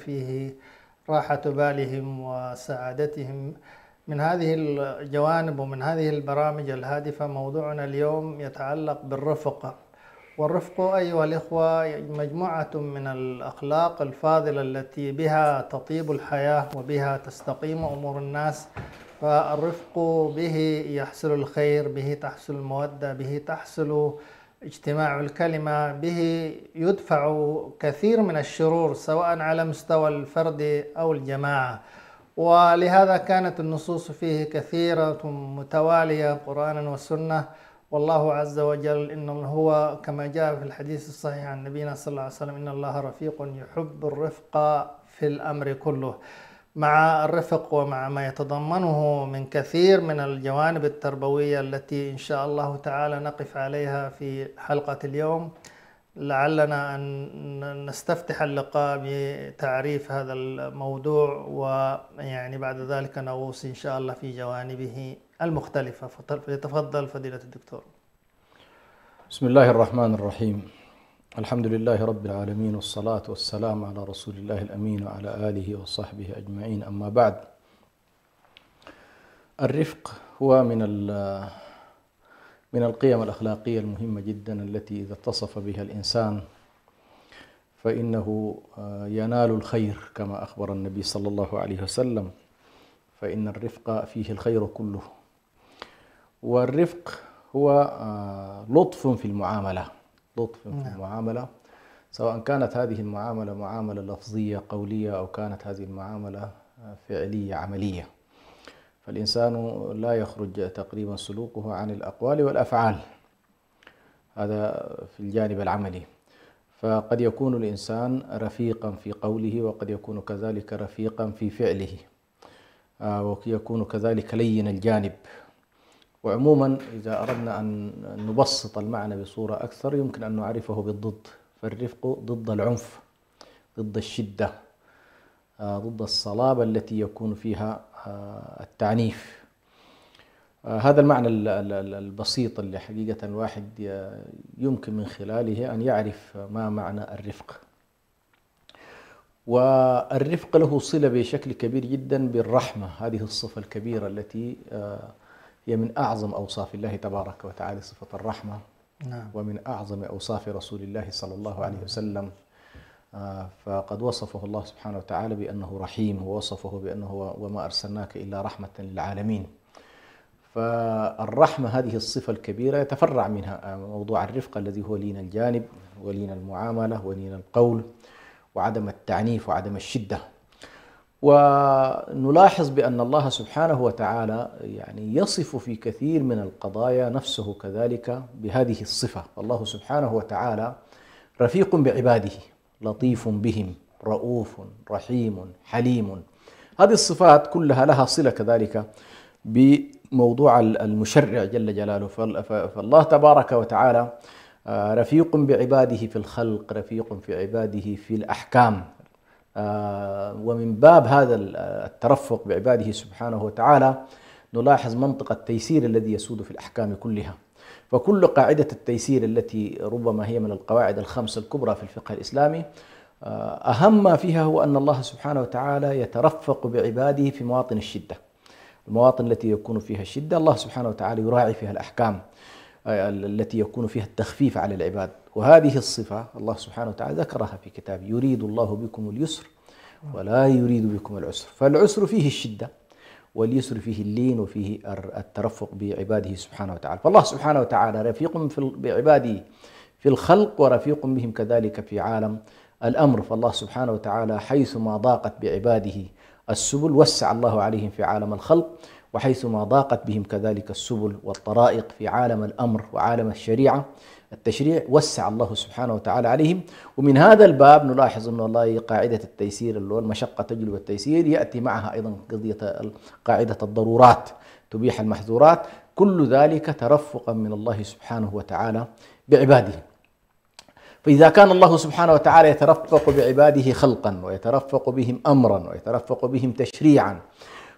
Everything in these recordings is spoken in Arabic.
فيه راحة بالهم وسعادتهم. من هذه الجوانب ومن هذه البرامج الهادفة موضوعنا اليوم يتعلق بالرفق. والرفق أيها الإخوة مجموعة من الأخلاق الفاضلة التي بها تطيب الحياة وبها تستقيم أمور الناس. فالرفق به يحصل الخير، به تحصل المودة، به تحصل اجتماع الكلمة، به يدفع كثير من الشرور سواء على مستوى الفرد أو الجماعة. ولهذا كانت النصوص فيه كثيرة متوالية قرآنا وسنة. والله عز وجل إنه هو كما جاء في الحديث الصحيح عن نبينا صلى الله عليه وسلم إن الله رفيق يحب الرفق في الأمر كله. مع الرفق ومع ما يتضمنه من كثير من الجوانب التربوية التي إن شاء الله تعالى نقف عليها في حلقة اليوم، لعلنا أن نستفتح اللقاء بتعريف هذا الموضوع، ويعني بعد ذلك نغوص إن شاء الله في جوانبه المختلفة. فليتفضل فضيلة الدكتور. بسم الله الرحمن الرحيم. الحمد لله رب العالمين، والصلاة والسلام على رسول الله الأمين وعلى آله وصحبه أجمعين. أما بعد، الرفق هو من القيم الأخلاقية المهمة جدا التي إذا اتصف بها الإنسان فإنه ينال الخير كما أخبر النبي صلى الله عليه وسلم، فإن الرفق فيه الخير كله. والرفق هو لطف في المعاملة، لطف في المعاملة، سواء كانت هذه المعاملة معاملة لفظية قولية أو كانت هذه المعاملة فعلية عملية. فالإنسان لا يخرج تقريبا سلوكه عن الأقوال والأفعال، هذا في الجانب العملي. فقد يكون الإنسان رفيقا في قوله، وقد يكون كذلك رفيقا في فعله، ويكون كذلك لين الجانب. وعموما إذا أردنا أن نبسط المعنى بصورة أكثر يمكن أن نعرفه بالضد. فالرفق ضد العنف، ضد الشدة، ضد الصلابة التي يكون فيها التعنيف. هذا المعنى البسيط اللي حقيقة الواحد يمكن من خلاله أن يعرف ما معنى الرفق. والرفق له صلة بشكل كبير جدا بالرحمة، هذه الصفة الكبيرة التي هي من أعظم أوصاف الله تبارك وتعالى، صفة الرحمة. ومن أعظم أوصاف رسول الله صلى الله عليه وسلم. فقد وصفه الله سبحانه وتعالى بأنه رحيم، ووصفه بأنه وما أرسلناك إلا رحمة للعالمين. فالرحمة هذه الصفة الكبيرة يتفرع منها موضوع الرفق الذي هو لين الجانب ولين المعاملة ولين القول وعدم التعنيف وعدم الشدة. ونلاحظ بأن الله سبحانه وتعالى يعني يصف في كثير من القضايا نفسه كذلك بهذه الصفة. الله سبحانه وتعالى رفيق بعباده، لطيف بهم، رؤوف، رحيم، حليم. هذه الصفات كلها لها صلة كذلك بموضوع المشرع جل جلاله. فالله تبارك وتعالى رفيق بعباده في الخلق، رفيق في عباده في الأحكام. ومن باب هذا الترفق بعباده سبحانه وتعالى نلاحظ منطق التيسير الذي يسود في الأحكام كلها. فكل قاعدة التيسير التي ربما هي من القواعد الخمس الكبرى في الفقه الإسلامي، أهم ما فيها هو أن الله سبحانه وتعالى يترفق بعباده في مواطن الشدة. المواطن التي يكون فيها الشدة الله سبحانه وتعالى يراعي فيها الأحكام التي يكون فيها التخفيف على العباد. وهذه الصفة الله سبحانه وتعالى ذكرها في كتابه: يريد الله بكم اليسر ولا يريد بكم العسر. فالعسر فيه الشدة، واليسر فيه اللين، وفيه الترفق بعباده سبحانه وتعالى. فالله سبحانه وتعالى رفيق بعباده في الخلق، ورفيق بهم كذلك في عالم الأمر. فالله سبحانه وتعالى حيثما ضاقت بعباده السبل وسع الله عليهم في عالم الخلق، وحيثما ضاقت بهم كذلك السبل والطرائق في عالم الأمر وعالم الشريعة التشريع وسع الله سبحانه وتعالى عليهم. ومن هذا الباب نلاحظ أن الله قاعدة التيسير اللي هو المشقة تجلب التيسير يأتي معها أيضا قضية قاعدة الضرورات تبيح المحظورات. كل ذلك ترفقا من الله سبحانه وتعالى بعباده. فإذا كان الله سبحانه وتعالى يترفق بعباده خلقا، ويترفق بهم أمرا، ويترفق بهم تشريعا،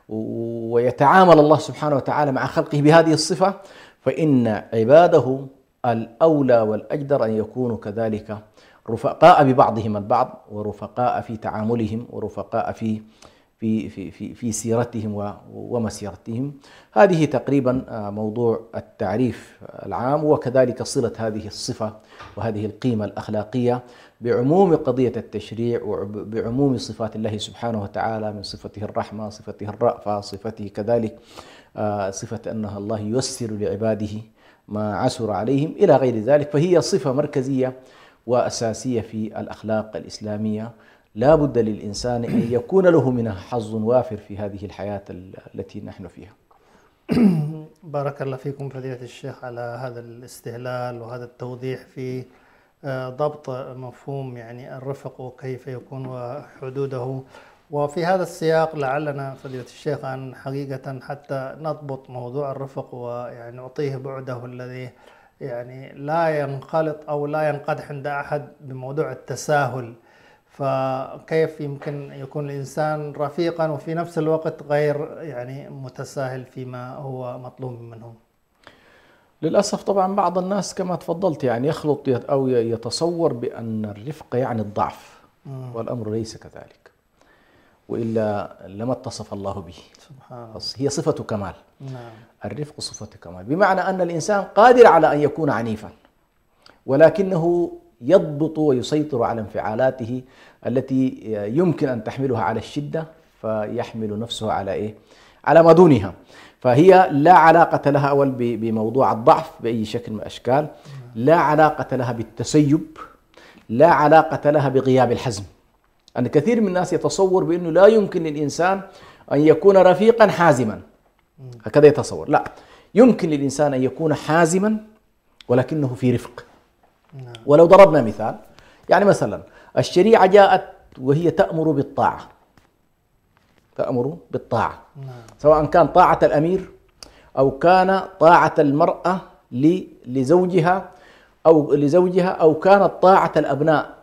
ويتعامل الله سبحانه وتعالى مع خلقه بهذه الصفة، فإن عباده الأولى والأجدر أن يكونوا كذلك رفقاء ببعضهم البعض، ورفقاء في تعاملهم، ورفقاء في سيرتهم ومسيرتهم. هذه تقريبا موضوع التعريف العام، وكذلك صلة هذه الصفة وهذه القيمة الأخلاقية بعموم قضية التشريع وبعموم صفات الله سبحانه وتعالى، من صفته الرحمة، صفته الرأفة، صفته كذلك صفة أنها الله ييسر لعباده ما عسر عليهم إلى غير ذلك. فهي صفة مركزية وأساسية في الأخلاق الإسلامية، لا بد للإنسان أن يكون له منها حظ وافر في هذه الحياة التي نحن فيها. بارك الله فيكم فضيلة الشيخ على هذا الاستهلال وهذا التوضيح في ضبط مفهوم يعني الرفق وكيف يكون وحدوده. وفي هذا السياق لعلنا فضيلة الشيخ أن حقيقة حتى نضبط موضوع الرفق ويعني نعطيه بعده الذي يعني لا ينخلط أو لا ينقدح عند أحد بموضوع التساهل. فكيف يمكن يكون الإنسان رفيقا وفي نفس الوقت غير يعني متساهل فيما هو مطلوب منه؟ للأسف طبعا بعض الناس كما تفضلت يعني يخلط أو يتصور بأن الرفق يعني الضعف، والأمر ليس كذلك، وإلا لما اتصف الله به. سبحان الله. هي صفة كمال. نعم. الرفق صفة كمال، بمعنى أن الإنسان قادر على أن يكون عنيفا، ولكنه يضبط ويسيطر على انفعالاته التي يمكن أن تحملها على الشدة، فيحمل نفسه على إيه؟ على ما دونها. فهي لا علاقة لها أول بموضوع الضعف بأي شكل من الأشكال، لا علاقة لها بالتسيب، لا علاقة لها بغياب الحزم. أن كثير من الناس يتصور بأنه لا يمكن للإنسان أن يكون رفيقا حازما، هكذا يتصور. لا، يمكن للإنسان أن يكون حازما ولكنه في رفق. ولو ضربنا مثال، يعني مثلا الشريعة جاءت وهي تأمر بالطاعة، تأمر بالطاعة، سواء كان طاعة الأمير أو كان طاعة المرأة لزوجها أو كانت طاعة الأبناء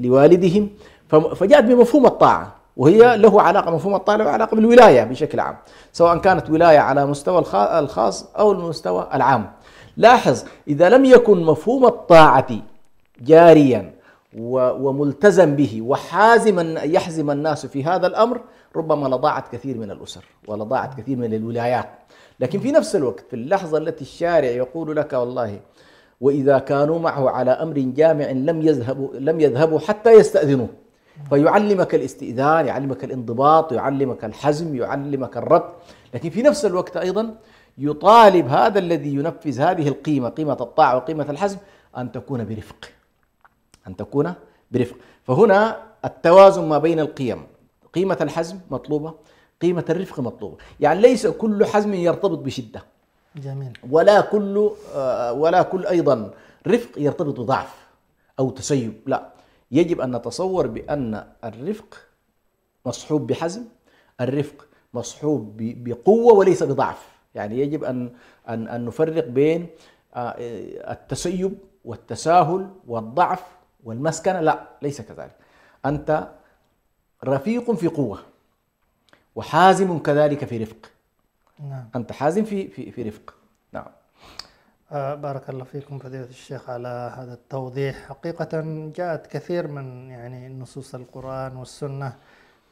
لوالدهم، فجاءت بمفهوم الطاعة، وهي له علاقة، مفهوم الطاعة له علاقة بالولاية بشكل عام، سواء كانت ولاية على مستوى الخاص أو المستوى العام. لاحظ، إذا لم يكن مفهوم الطاعة جاريا وملتزم به وحازما يحزم الناس في هذا الأمر، ربما لضاعت كثير من الأسر ولضاعت كثير من الولايات. لكن في نفس الوقت في اللحظة التي الشارع يقول لك والله وإذا كانوا معه على أمر جامع لم يذهبوا حتى يستأذنوه، فيعلمك الاستئذان، يعلمك الانضباط، يعلمك الحزم، يعلمك الربط. لكن في نفس الوقت أيضا يطالب هذا الذي ينفذ هذه القيمة، قيمة الطاعة وقيمة الحزم، أن تكون برفق، أن تكون برفق. فهنا التوازن ما بين القيم، قيمة الحزم مطلوبة، قيمة الرفق مطلوبة. يعني ليس كل حزم يرتبط بشدة، جميل، ولا كل أيضا رفق يرتبط بضعف أو تسيب. لا، يجب أن نتصور بأن الرفق مصحوب بحزم، الرفق مصحوب بقوة وليس بضعف. يعني يجب أن نفرق بين التسيب والتساهل والضعف والمسكنة. لا، ليس كذلك. أنت رفيق في قوة وحازم كذلك في رفق. نعم. أنت حازم في رفق. نعم. بارك الله فيكم فضيلة الشيخ على هذا التوضيح. حقيقة جاءت كثير من يعني نصوص القرآن والسنة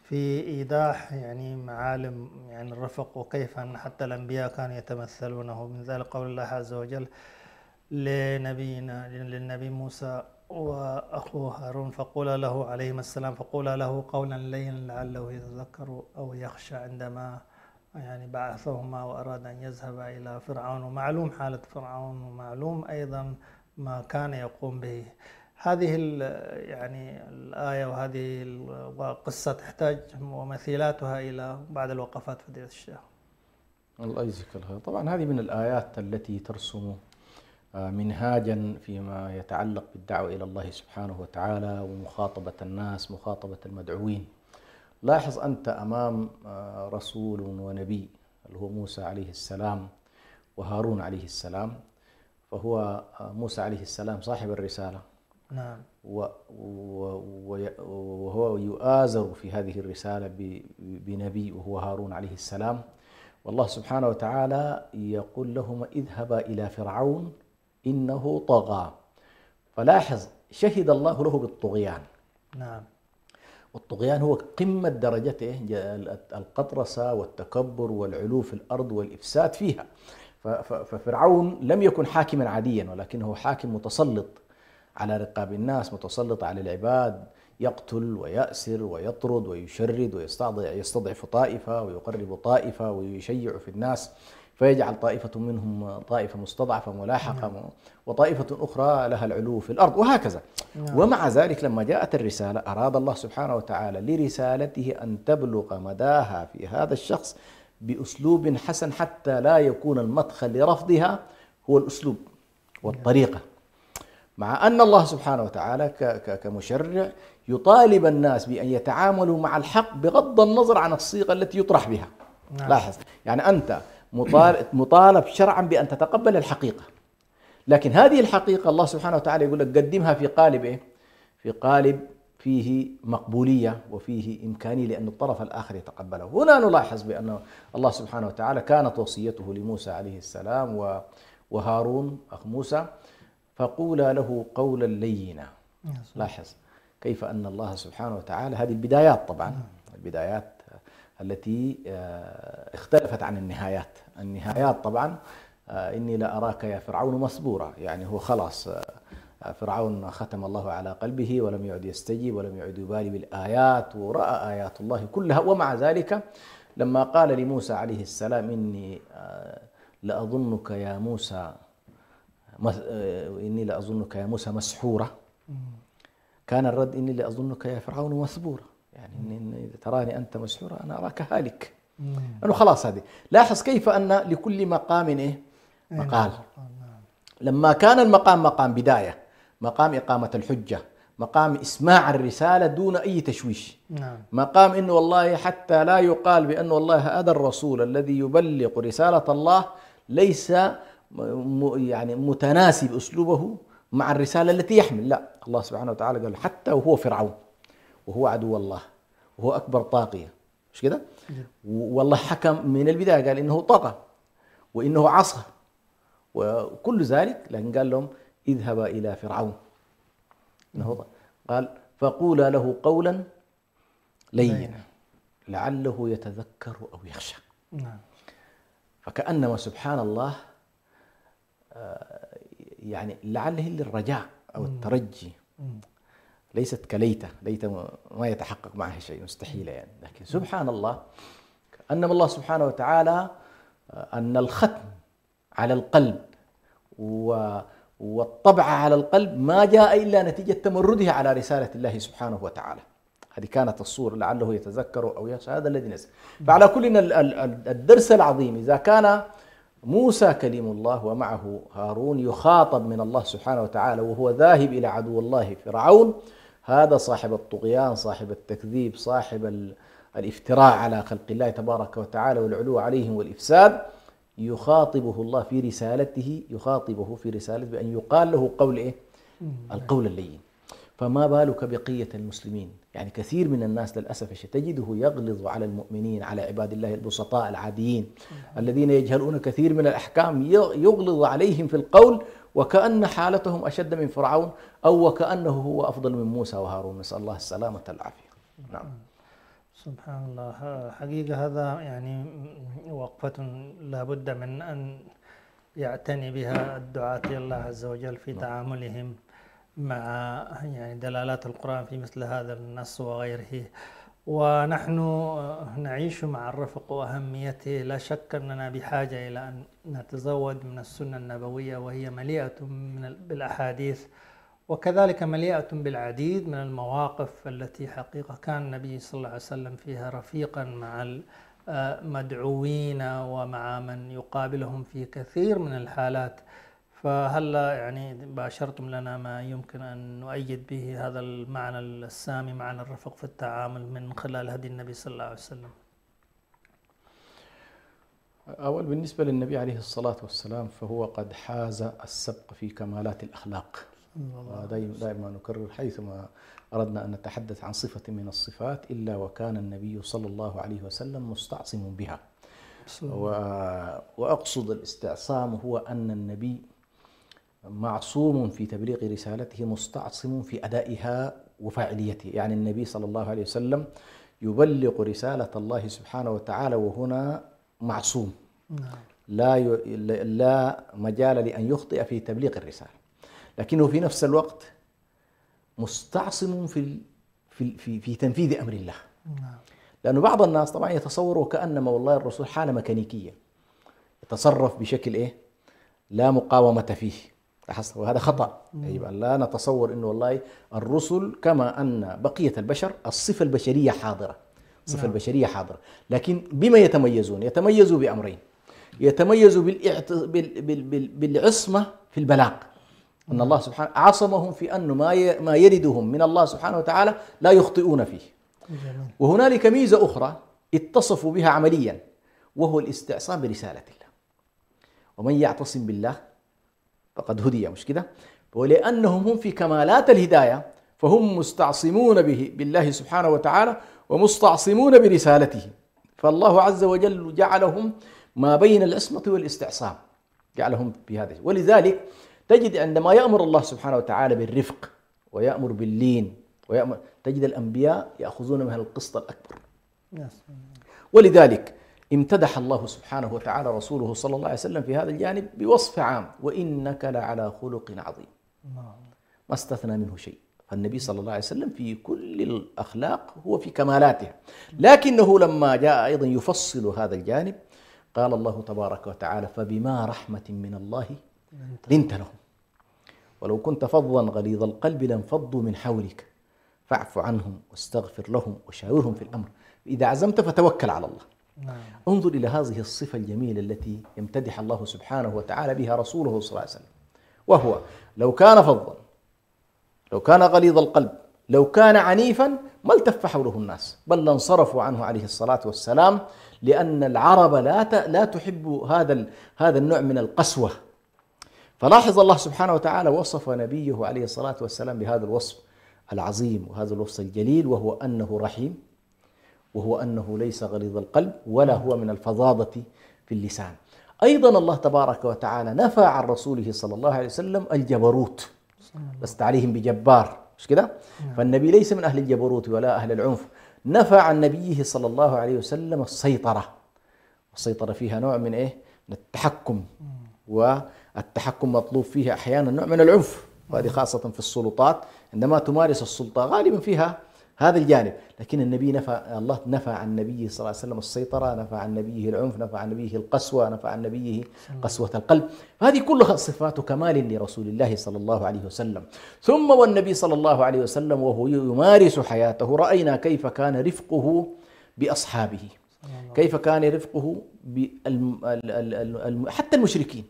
في إيضاح يعني معالم يعني الرفق، وكيف أن حتى الأنبياء كانوا يتمثلونه. من ذلك قول الله عز وجل للنبي موسى وأخوه هارون فقولا له عليهما السلام فقولا له قولا لينا لعله يتذكر أو يخشى، عندما يعني بعثهما وأراد أن يذهب إلى فرعون، ومعلوم حالة فرعون ومعلوم أيضا ما كان يقوم به. هذه يعني الآية وهذه القصة تحتاج ومثيلاتها إلى بعض الوقفات فضيلة الشيخ. الله يجزيك الخير. طبعا هذه من الآيات التي ترسم منهاجا فيما يتعلق بالدعوة إلى الله سبحانه وتعالى ومخاطبة الناس، مخاطبة المدعوين. لاحظ أنت أمام رسول ونبي اللي هو موسى عليه السلام وهارون عليه السلام، فهو موسى عليه السلام صاحب الرسالة، نعم، وهو يؤازر في هذه الرسالة بنبي وهو هارون عليه السلام. والله سبحانه وتعالى يقول لهما اذهبا إلى فرعون إنه طغى فلاحظ شهد الله له بالطغيان. نعم. والطغيان هو قمة درجته القطرسة والتكبر والعلو في الأرض والإفساد فيها. ففرعون لم يكن حاكما عاديا، ولكنه حاكم متسلط على رقاب الناس، متسلط على العباد، يقتل ويأسر ويطرد ويشرد ويستضعف طائفة ويقرب طائفة ويشيع في الناس، فيجعل طائفة منهم طائفة مستضعفة ملاحقة، وطائفة أخرى لها العلو في الأرض، وهكذا. ومع ذلك لما جاءت الرسالة أراد الله سبحانه وتعالى لرسالته أن تبلغ مداها في هذا الشخص بأسلوب حسن، حتى لا يكون المدخل لرفضها هو الأسلوب والطريقة. مع أن الله سبحانه وتعالى كمشرع يطالب الناس بأن يتعاملوا مع الحق بغض النظر عن الصيغة التي يطرح بها. لاحظ، يعني أنت مطالب شرعا بأن تتقبل الحقيقة، لكن هذه الحقيقة الله سبحانه وتعالى يقول لك قدمها في قالب إيه؟ في قالب فيه مقبولية وفيه إمكانية لأن الطرف الآخر يتقبله. هنا نلاحظ بأن الله سبحانه وتعالى كانت وصيته لموسى عليه السلام وهارون أخ موسى: فقولا له قولا لينا. لاحظ كيف أن الله سبحانه وتعالى، هذه البدايات طبعا، البدايات التي اختلفت عن النهايات. النهايات طبعا إني لا أراك يا فرعون مسبورا، يعني هو خلاص فرعون ختم الله على قلبه ولم يعد يستجيب ولم يعد يبالي بالآيات، ورأى آيات الله كلها. ومع ذلك لما قال لموسى عليه السلام: إني لأظنك يا موسى إني لأظنك يا موسى مسحورا، كان الرد: إني لأظنك يا فرعون مسبورا، يعني إن تراني أنت مسحورا أنا أراك هالك. أنه خلاص هذه. لاحظ كيف أن لكل مقام إيه؟ مقال. لما كان المقام مقام بداية، مقام إقامة الحجة، مقام إسماع الرسالة دون أي تشويش، مقام إنه والله حتى لا يقال بأنه والله هذا الرسول الذي يبلغ رسالة الله ليس يعني متناسب أسلوبه مع الرسالة التي يحمل. لا، الله سبحانه وتعالى قال حتى وهو فرعون وهو عدو الله وهو أكبر طاغية، مش كده؟ والله حكم من البداية قال إنه طغى وإنه عصى وكل ذلك، لكن قال لهم: اذهبا إلى فرعون إنه قال فقولا له قولا لينا لعله يتذكر أو يخشى. فكأنما سبحان الله يعني لعله للرجاء أو الترجي، ليست كليته، ليت ما يتحقق معها شيء، مستحيل يعني. لكن سبحان الله كأنما الله سبحانه وتعالى أن الختم على القلب والطبع على القلب ما جاء إلا نتيجة تمرده على رسالة الله سبحانه وتعالى. هذه كانت الصورة، لعله يتذكر أو يخشى، هذا الذي نزل. فعلى كل الدرس العظيم إذا كان موسى كليم الله ومعه هارون يخاطب من الله سبحانه وتعالى وهو ذاهب إلى عدو الله فرعون، هذا صاحب الطغيان، صاحب التكذيب، صاحب الافتراء على خلق الله تبارك وتعالى والعلو عليهم والإفساد، يخاطبه الله في رسالته، يخاطبه في رسالته بأن يقال له قول إيه؟ القول اللين. فما بالك بقية المسلمين؟ يعني كثير من الناس للأسف تجده يغلظ على المؤمنين، على عباد الله البسطاء العاديين الذين يجهلون كثير من الأحكام، يغلظ عليهم في القول وكأن حالتهم أشد من فرعون أو وكأنه هو أفضل من موسى وهارون، نسأل الله السلامة والعافية. نعم. سبحان الله، حقيقة هذا يعني وقفة لا بد من أن يعتني بها الدعاة إلى الله عز وجل في تعاملهم مع يعني دلالات القرآن في مثل هذا النص وغيره. ونحن نعيش مع الرفق وأهميته، لا شك أننا بحاجة إلى أن نتزود من السنة النبوية، وهي مليئة بالأحاديث، وكذلك مليئة بالعديد من المواقف التي حقيقة كان النبي صلى الله عليه وسلم فيها رفيقا مع المدعوين ومع من يقابلهم في كثير من الحالات. فهل يعني باشرتم لنا ما يمكن أن نؤيد به هذا المعنى السامي، معنى الرفق في التعامل، من خلال هدي النبي صلى الله عليه وسلم؟ أول بالنسبة للنبي عليه الصلاة والسلام فهو قد حاز السبق في كمالات الأخلاق. دائما نكرر حيثما أردنا أن نتحدث عن صفة من الصفات إلا وكان النبي صلى الله عليه وسلم مستعصم بها. وأقصد الاستعصام هو أن النبي معصوم في تبليغ رسالته، مستعصم في أدائها وفاعليته. يعني النبي صلى الله عليه وسلم يبلغ رسالة الله سبحانه وتعالى وهنا معصوم، لا مجال لأن يخطئ في تبليغ الرسالة، لكنه في نفس الوقت مستعصم في تنفيذ أمر الله. لأنه بعض الناس طبعا يتصوروا كأنما والله الرسول حالة ميكانيكية يتصرف بشكل لا مقاومة فيه، وهذا خطأ. يجب أن لا نتصور أنه والله الرسل كما أن بقية البشر الصفة البشرية حاضرة، الصفة البشرية حاضرة، لكن بما يتميزون؟ يتميزوا بأمرين: يتميزوا بالعصمة في البلاغ، أن الله سبحانه عصمهم في أنه ما يردهم من الله سبحانه وتعالى لا يخطئون فيه. وهنالك ميزة أخرى اتصفوا بها عمليا، وهو الاستعصام برسالة الله. ومن يعتصم بالله فقد هدي، مش كده؟ ولأنهم هم في كمالات الهداية فهم مستعصمون بالله سبحانه وتعالى ومستعصمون برسالته، فالله عز وجل جعلهم ما بين العصمة والاستعصام، جعلهم بهذا. ولذلك تجد عندما يأمر الله سبحانه وتعالى بالرفق ويأمر باللين تجد الأنبياء يأخذون من القسط الأكبر. ولذلك امتدح الله سبحانه وتعالى رسوله صلى الله عليه وسلم في هذا الجانب بوصف عام: وإنك لعلى خلق عظيم، ما استثنى منه شيء. فالنبي صلى الله عليه وسلم في كل الأخلاق هو في كمالاتها، لكنه لما جاء أيضا يفصل هذا الجانب قال الله تبارك وتعالى: فبما رحمة من الله لنت لهم ولو كنت فظا غليظ القلب لانفضوا من حولك فاعف عنهم واستغفر لهم وشاورهم في الأمر إذا عزمت فتوكل على الله. انظر إلى هذه الصفة الجميلة التي يمتدح الله سبحانه وتعالى بها رسوله صلى الله عليه وسلم، وهو لو كان فظا، لو كان غليظ القلب، لو كان عنيفا ما التف حوله الناس، بل لانصرفوا عنه عليه الصلاة والسلام، لأن العرب لا تحب هذا النوع من القسوة. فلاحظ الله سبحانه وتعالى وصف نبيه عليه الصلاة والسلام بهذا الوصف العظيم وهذا الوصف الجليل، وهو أنه رحيم، وهو أنه ليس غليظ القلب ولا هو من الفظاظة في اللسان. أيضا الله تبارك وتعالى نفى عن رسوله صلى الله عليه وسلم الجبروت، لست عليهم بجبار، مش كده؟ فالنبي ليس من أهل الجبروت ولا أهل العنف. نفى عن نبيه صلى الله عليه وسلم السيطرة، السيطرة فيها نوع من من التحكم، والتحكم مطلوب فيه أحيانا نوع من العنف، وهذه خاصة في السلطات عندما تمارس السلطة غالبا فيها هذا الجانب. لكن النبي الله نفى عن نبيه صلى الله عليه وسلم السيطرة، نفى عن نبيه العنف، نفى عن نبيه القسوة، نفى عن نبيه قسوة القلب. هذه كلها صفات كمال لرسول الله صلى الله عليه وسلم. ثم والنبي صلى الله عليه وسلم وهو يمارس حياته رأينا كيف كان رفقه بأصحابه، كيف كان رفقه حتى المشركين.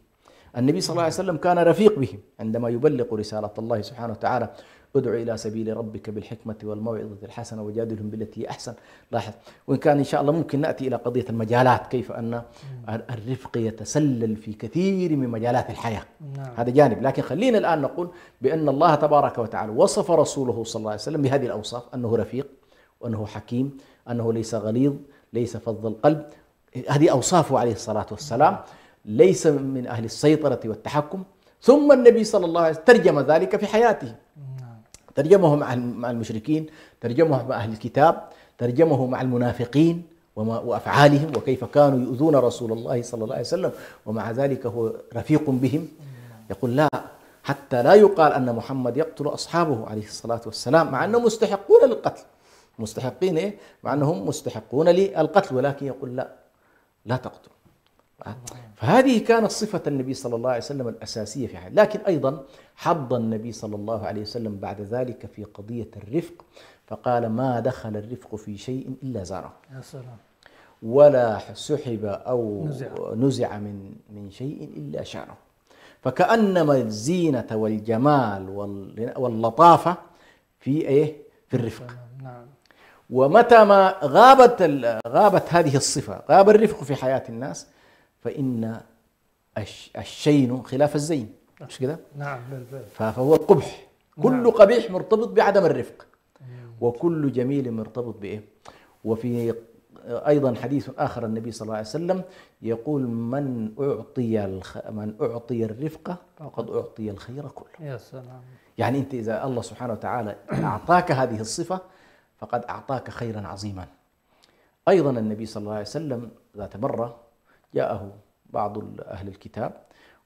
النبي صلى الله عليه وسلم كان رفيق بهم عندما يبلغ رسالة الله سبحانه وتعالى: ادع إلى سبيل ربك بالحكمة والموعظة الحسنة وجادلهم بالتي هي أحسن. لاحظ، وإن كان إن شاء الله ممكن نأتي إلى قضية المجالات، كيف أن الرفق يتسلل في كثير من مجالات الحياة. هذا جانب، لكن خلينا الآن نقول بأن الله تبارك وتعالى وصف رسوله صلى الله عليه وسلم بهذه الأوصاف: أنه رفيق، وأنه حكيم، أنه ليس غليظ، ليس فظ القلب. هذه أوصافه عليه الصلاة والسلام، ليس من أهل السيطرة والتحكم. ثم النبي صلى الله عليه وسلم ترجم ذلك في حياته، ترجمه مع المشركين، ترجمه مع أهل الكتاب، ترجمه مع المنافقين وأفعالهم وكيف كانوا يؤذون رسول الله صلى الله عليه وسلم، ومع ذلك هو رفيق بهم. يقول: لا، حتى لا يقال أن محمد يقتل أصحابه عليه الصلاة والسلام، مع أنهم مستحقون للقتل، مستحقين مع أنهم مستحقون للقتل، ولكن يقول: لا تقتل. فهذه كانت صفة النبي صلى الله عليه وسلم الأساسية في حياته. لكن أيضا حض النبي صلى الله عليه وسلم بعد ذلك في قضية الرفق، فقال: ما دخل الرفق في شيء إلا زانه، ولا سحب أو نزع من شيء إلا شانه. فكأنما الزينة والجمال واللطافة في الرفق. ومتى ما غابت هذه الصفة، غاب الرفق في حياة الناس، فإن الشين خلاف الزين، مش كده؟ نعم، بالفعل. فهو القبح. كل قبيح مرتبط بعدم الرفق، وكل جميل مرتبط بإيه؟ وفي أيضا حديث آخر النبي صلى الله عليه وسلم يقول من أعطي الرفقة فقد أعطي الخير كله. يا سلام. يعني أنت إذا الله سبحانه وتعالى أعطاك هذه الصفة فقد أعطاك خيرا عظيما. أيضا النبي صلى الله عليه وسلم ذات مرة جاءه بعض أهل الكتاب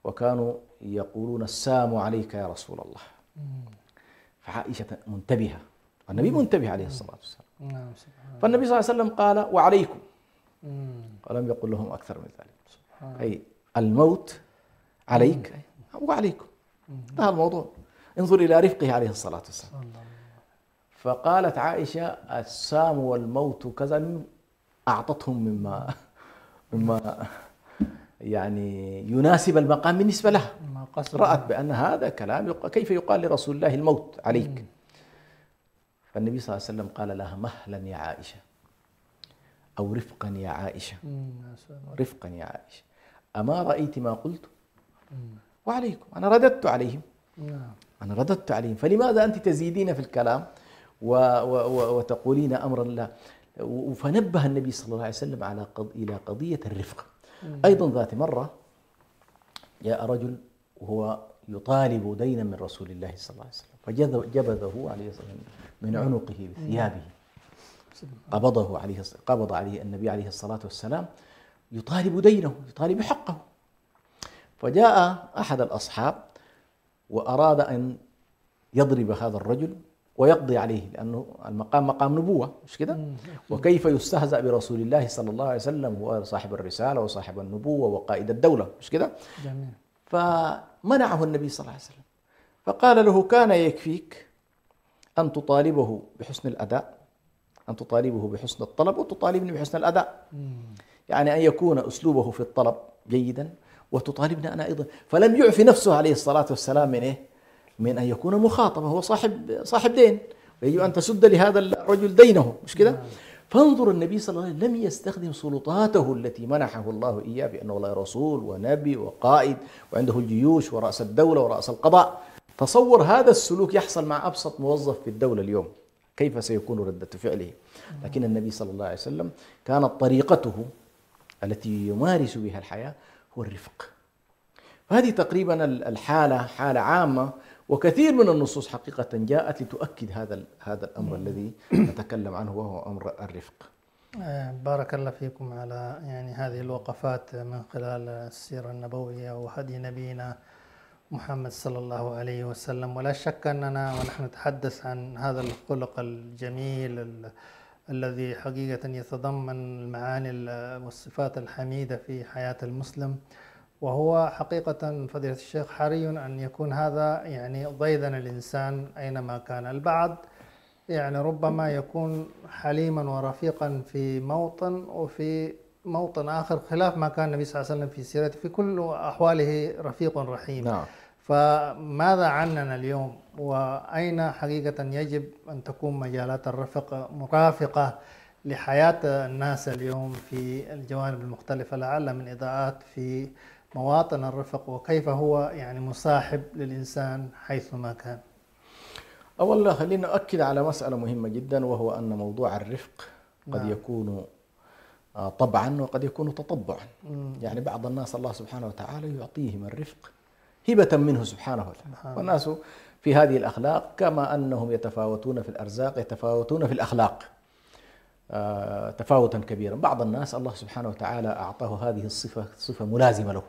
وكانوا يقولون السلام عليك يا رسول الله، فعائشة منتبهة، النبي منتبه عليه الصلاة والسلام، فالنبي صلى الله عليه وسلم قال وعليكم، ولم يقل لهم أكثر من ذلك، أي الموت عليك وعليكم، انتهى الموضوع. انظر إلى رفقه عليه الصلاة والسلام. فقالت عائشة السام والموت كذا أعطتهم مما يعني يناسب المقام بالنسبة لها، رأت بأن هذا كلام كيف يقال لرسول الله الموت عليك. فالنبي صلى الله عليه وسلم قال لها مهلا يا عائشة، أو رفقا يا عائشة، رفقا يا عائشة، أما رأيت ما قلت وعليكم، أنا رددت عليهم، أنا رددت عليهم، فلماذا أنت تزيدين في الكلام وتقولين أمرا لا؟ فنبه النبي صلى الله عليه وسلم إلى قضية الرفق. أيضا ذات مرة جاء رجل وهو يطالب دينا من رسول الله صلى الله عليه وسلم، فجبذه عليه الصلاة والسلام من عنقه بثيابه، قبض عليه النبي عليه الصلاة والسلام يطالب دينه، يطالب حقه. فجاء أحد الأصحاب وأراد أن يضرب هذا الرجل ويقضي عليه، لأنه المقام مقام نبوة، مش كده؟ وكيف يستهزأ برسول الله صلى الله عليه وسلم، هو صاحب الرسالة وصاحب النبوة وقائد الدولة، مش كده؟ جميل. فمنعه النبي صلى الله عليه وسلم، فقال له كان يكفيك أن تطالبه بحسن الأداء، أن تطالبه بحسن الطلب وتطالبني بحسن الأداء، يعني أن يكون أسلوبه في الطلب جيدا وتطالبنا أنا أيضا. فلم يعف نفسه عليه الصلاة والسلام من إيه؟ من أن يكون مخاطبا، هو صاحب دين ويجب أن تسد لهذا الرجل دينه، مش كده؟ فانظر النبي صلى الله عليه وسلم لم يستخدم سلطاته التي منحه الله إياه بأنه الله رسول ونبي وقائد وعنده الجيوش ورأس الدولة ورأس القضاء. تصور هذا السلوك يحصل مع أبسط موظف في الدولة اليوم، كيف سيكون ردة فعله؟ لكن النبي صلى الله عليه وسلم كانت طريقته التي يمارس بها الحياة هو الرفق. فهذه تقريبا الحالة حالة عامة، وكثير من النصوص حقيقة جاءت لتؤكد هذا الأمر الذي نتكلم عنه وهو أمر الرفق. بارك الله فيكم على يعني هذه الوقفات من خلال السيرة النبوية وهدي نبينا محمد صلى الله عليه وسلم. ولا شك أننا ونحن نتحدث عن هذا الخلق الجميل الذي حقيقة يتضمن المعاني والصفات الحميدة في حياة المسلم، وهو حقيقة فضيلة الشيخ حري أن يكون هذا يعني ضيدن الإنسان أينما كان. البعض يعني ربما يكون حليما ورفيقا في موطن وفي موطن آخر خلاف ما كان النبي صلى الله عليه وسلم في سيرته، في كل أحواله رفيق رحيم. نعم. فماذا عننا اليوم، وأين حقيقة يجب أن تكون مجالات الرفق مرافقة لحياة الناس اليوم في الجوانب المختلفة، لعل من إضاءات في مواطن الرفق وكيف هو يعني مصاحب للإنسان حيثما كان؟ أولا خلينا نؤكد على مسألة مهمة جدا، وهو أن موضوع الرفق قد يكون طبعا وقد يكون تطبعا. يعني بعض الناس الله سبحانه وتعالى يعطيهم الرفق هبة منه سبحانه وتعالى، والناس في هذه الأخلاق كما أنهم يتفاوتون في الأرزاق يتفاوتون في الأخلاق تفاوتا كبيرا. بعض الناس الله سبحانه وتعالى أعطاه هذه الصفة صفة ملازمة له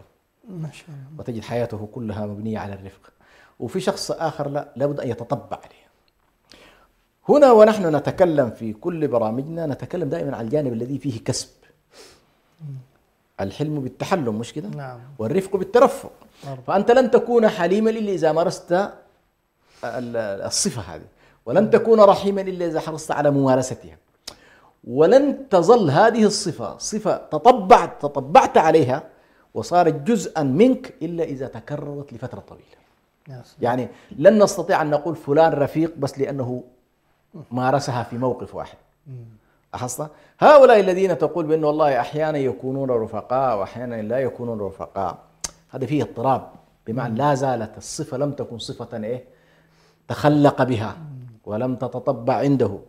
ما شاء الله، وتجد حياته كلها مبنية على الرفق، وفي شخص آخر لا، لابد أن يتطبع عليه. هنا ونحن نتكلم في كل برامجنا نتكلم دائما عن الجانب الذي فيه كسب، الحلم بالتحلم، مش كده؟ نعم. والرفق بالترفق. فأنت لن تكون حليما إلا إذا مارست الصفة هذه، ولن تكون رحيما إلا إذا حرصت على ممارستها، ولن تظل هذه الصفة صفة تطبعت عليها وصارت جزءا منك إلا إذا تكررت لفترة طويلة. يعني لن نستطيع أن نقول فلان رفيق بس لأنه مارسها في موقف واحد. أحصل هؤلاء الذين تقول بأنه والله أحيانا يكونون رفقاء وأحيانا لا يكونون رفقاء، هذا فيه اضطراب، بمعنى لا زالت الصفة لم تكن صفة تخلق بها ولم تتطبع عنده.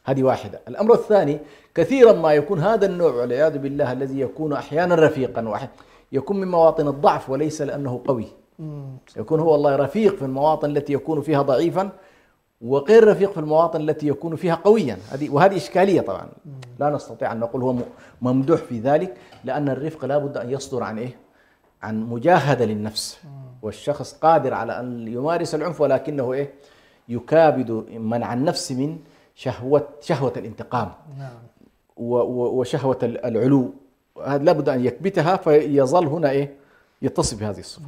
هذه واحدة. الأمر الثاني، كثيرا ما يكون هذا النوع والعياذ بالله الذي يكون أحيانا رفيقا يكون من مواطن الضعف وليس لأنه قوي. يكون هو والله رفيق في المواطن التي يكون فيها ضعيفا، وغير رفيق في المواطن التي يكون فيها قويا. وهذه إشكالية طبعا، لا نستطيع أن نقول هو ممدوح في ذلك، لأن الرفق لا بد أن يصدر عن إيه؟ عن مجاهدة للنفس، والشخص قادر على أن يمارس العنف ولكنه إيه؟ يكابد منع النفس من شهوة الانتقام وشهوة العلو. هذا لابد أن يكبتها، فيظل هنا إيه؟ يتصف بهذه الصفة.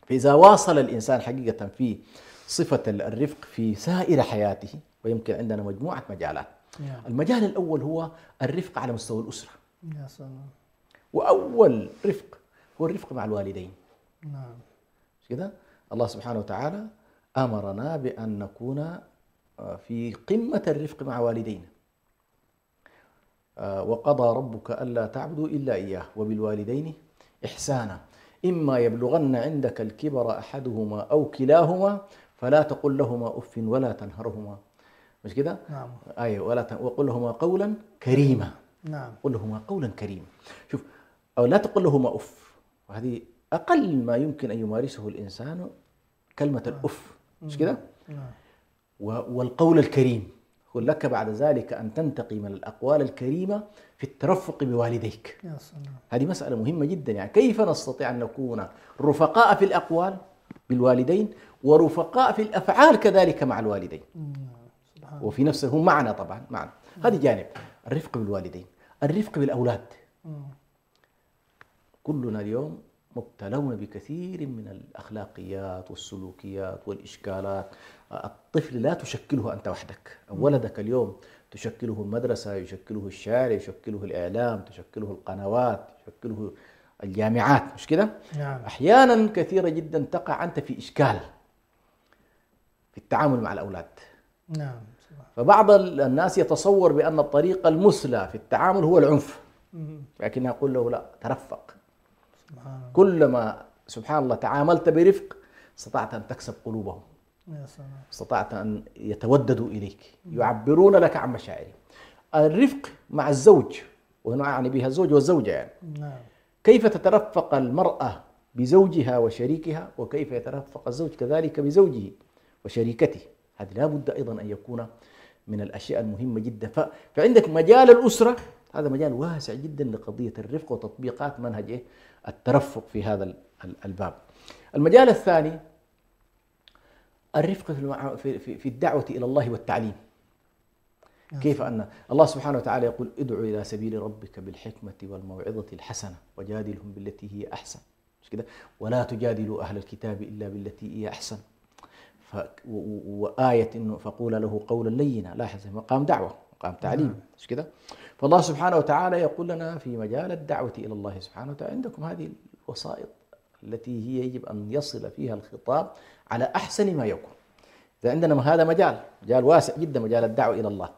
فإذا واصل الإنسان حقيقة في صفة الرفق في سائر حياته، ويمكن عندنا مجموعة مجالات. المجال الأول هو الرفق على مستوى الأسرة. يا سلام. وأول رفق هو الرفق مع الوالدين. نعم. كده الله سبحانه وتعالى أمرنا بأن نكون في قمة الرفق مع والدينا. وقضى ربك ألا تعبدوا إلا إياه وبالوالدين إحسانا إما يبلغن عندك الكبر أحدهما أو كلاهما فلا تقل لهما أف ولا تنهرهما. مش كده؟ نعم. أيوة. وقل لهما قولا كريما. نعم. قل لهما قولا كريما. شوف، أو لا تقل لهما أف، وهذه أقل ما يمكن أن يمارسه الإنسان، كلمة الأف. مش كده؟ نعم. والقول الكريم. قل لك بعد ذلك أن تنتقي من الأقوال الكريمة في الترفق بوالديك. يا سلام. هذه مسألة مهمة جدا. يعني كيف نستطيع أن نكون رفقاء في الأقوال بالوالدين ورفقاء في الأفعال كذلك مع الوالدين. وفي نفسه هم معنا طبعا معنا. هذه جانب الرفق بالوالدين. الرفق بالأولاد. كلنا اليوم مبتلون بكثير من الأخلاقيات والسلوكيات والإشكالات. الطفل لا تشكله أنت وحدك، ولدك اليوم تشكله المدرسة، يشكله الشارع، يشكله الإعلام، تشكله القنوات، يشكله الجامعات. مش كده؟ نعم. أحيانا كثيرة جدا تقع أنت في إشكال في التعامل مع الأولاد. نعم. فبعض الناس يتصور بأن الطريقة المثلى في التعامل هو العنف، لكن أقول له لا، ترفق. كلما سبحان الله تعاملت برفق استطعت أن تكسب قلوبهم. يا سلام. استطعت أن يتوددوا إليك، يعبرون لك عن مشاعرهم. الرفق مع الزوج، وهنا أعني بها الزوج والزوجة يعني. نعم. كيف تترفق المرأة بزوجها وشريكها، وكيف يترفق الزوج كذلك بزوجه وشريكته. هذا لا بد أيضا أن يكون من الأشياء المهمة جدا. فعندك مجال الأسرة، هذا مجال واسع جدا لقضية الرفق وتطبيقات منهج الترفق في هذا الباب. المجال الثاني الرفق في الدعوة إلى الله والتعليم. كيف أن الله سبحانه وتعالى يقول ادعو إلى سبيل ربك بالحكمة والموعظة الحسنة وجادلهم بالتي هي أحسن. مش كده؟ ولا تجادلوا أهل الكتاب إلا بالتي هي أحسن. وآية إنه فقول له قولا لينا. لاحظ، مقام دعوة، مقام تعليم. مش كده؟ فالله سبحانه وتعالى يقول لنا في مجال الدعوة إلى الله سبحانه وتعالى عندكم هذه الوسائط التي هي يجب أن يصل فيها الخطاب على أحسن ما يكون. إذا عندنا هذا مجال واسع جدا، مجال الدعوة إلى الله.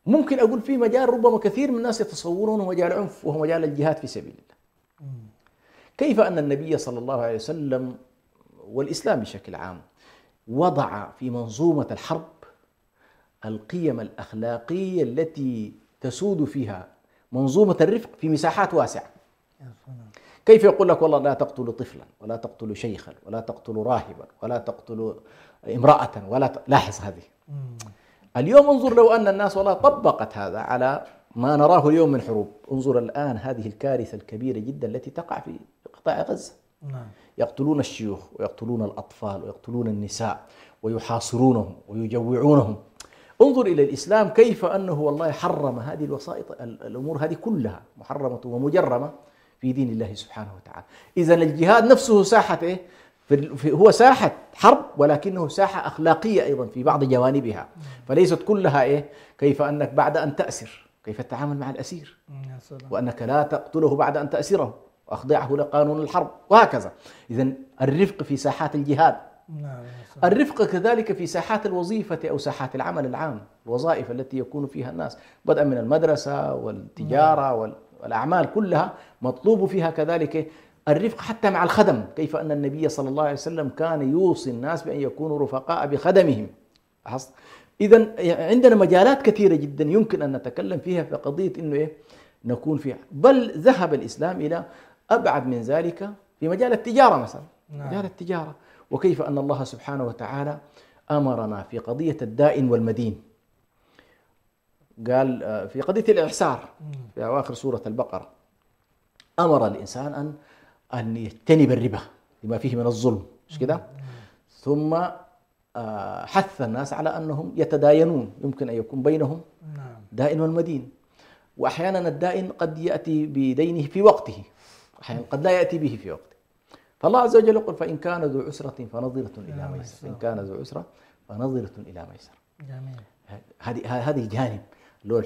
ممكن أقول في مجال ربما كثير من الناس يتصورونه مجال عنف، وهو مجال الجهاد في سبيل الله. كيف أن النبي صلى الله عليه وسلم والإسلام بشكل عام وضع في منظومة الحرب القيم الأخلاقية التي تسود فيها منظومة الرفق في مساحات واسعة. كيف يقول لك والله لا تقتلوا طفلا ولا تقتلوا شيخا ولا تقتلوا راهبا ولا تقتلوا امرأة لاحظ هذه. اليوم انظر لو أن الناس والله طبقت هذا على ما نراه اليوم من حروب. انظر الآن هذه الكارثة الكبيرة جدا التي تقع في قطاع غزة. يقتلون الشيوخ ويقتلون الأطفال ويقتلون النساء ويحاصرونهم ويجوعونهم. انظر إلى الإسلام كيف أنه والله حرم هذه الوسائط. الأمور هذه كلها محرمة ومجرمة في دين الله سبحانه وتعالى. إذن الجهاد نفسه ساحة إيه؟ هو ساحة حرب، ولكنه ساحة أخلاقية أيضا في بعض جوانبها. فليست كلها إيه؟ كيف أنك بعد أن تأسر كيف تتعامل مع الأسير، وأنك لا تقتله بعد أن تأسره وأخضعه لقانون الحرب وهكذا. إذن الرفق في ساحات الجهاد. الرفق كذلك في ساحات الوظيفة أو ساحات العمل العام، الوظائف التي يكون فيها الناس بدءا من المدرسة والتجارة والأعمال كلها مطلوب فيها كذلك الرفق حتى مع الخدم. كيف أن النبي صلى الله عليه وسلم كان يوصي الناس بأن يكونوا رفقاء بخدمهم. إذا عندنا مجالات كثيرة جدا يمكن أن نتكلم فيها في قضية إنه إيه نكون فيها، بل ذهب الإسلام إلى أبعد من ذلك في مجال التجارة مثلا. مجال التجارة، وكيف أن الله سبحانه وتعالى أمرنا في قضية الدائن والمدين. قال في قضية الإعسار في أواخر سورة البقرة أمر الإنسان أن يجتنب الربا لما فيه من الظلم، مش كده؟ ثم حث الناس على أنهم يتداينون، يمكن أن يكون بينهم دائن والمدين، وأحيانا الدائن قد يأتي بدينه في وقته، أحيانا قد لا يأتي به في وقته. فالله عز وجل يقول فإن كان ذو عسرة فنظرة إلى ميسر، إن كان ذو عسرة فنظرة إلى ميسر. جميل. هذه الجانب اللي هو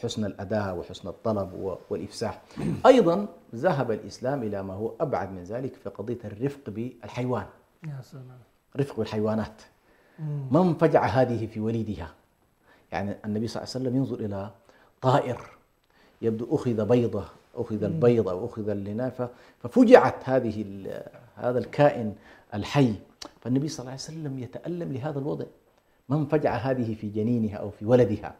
حسن الأداء وحسن الطلب والإفساح. أيضا ذهب الإسلام إلى ما هو أبعد من ذلك في قضية الرفق بالحيوان. يا سلام. رفق بالحيوانات. من فجع هذه في وليدها، يعني النبي صلى الله عليه وسلم ينظر إلى طائر يبدو أخذ البيض أو أخذ اللنافة ففجعت هذا الكائن الحي، فالنبي صلى الله عليه وسلم يتألم لهذا الوضع. من فجع هذه في جنينها أو في ولدها.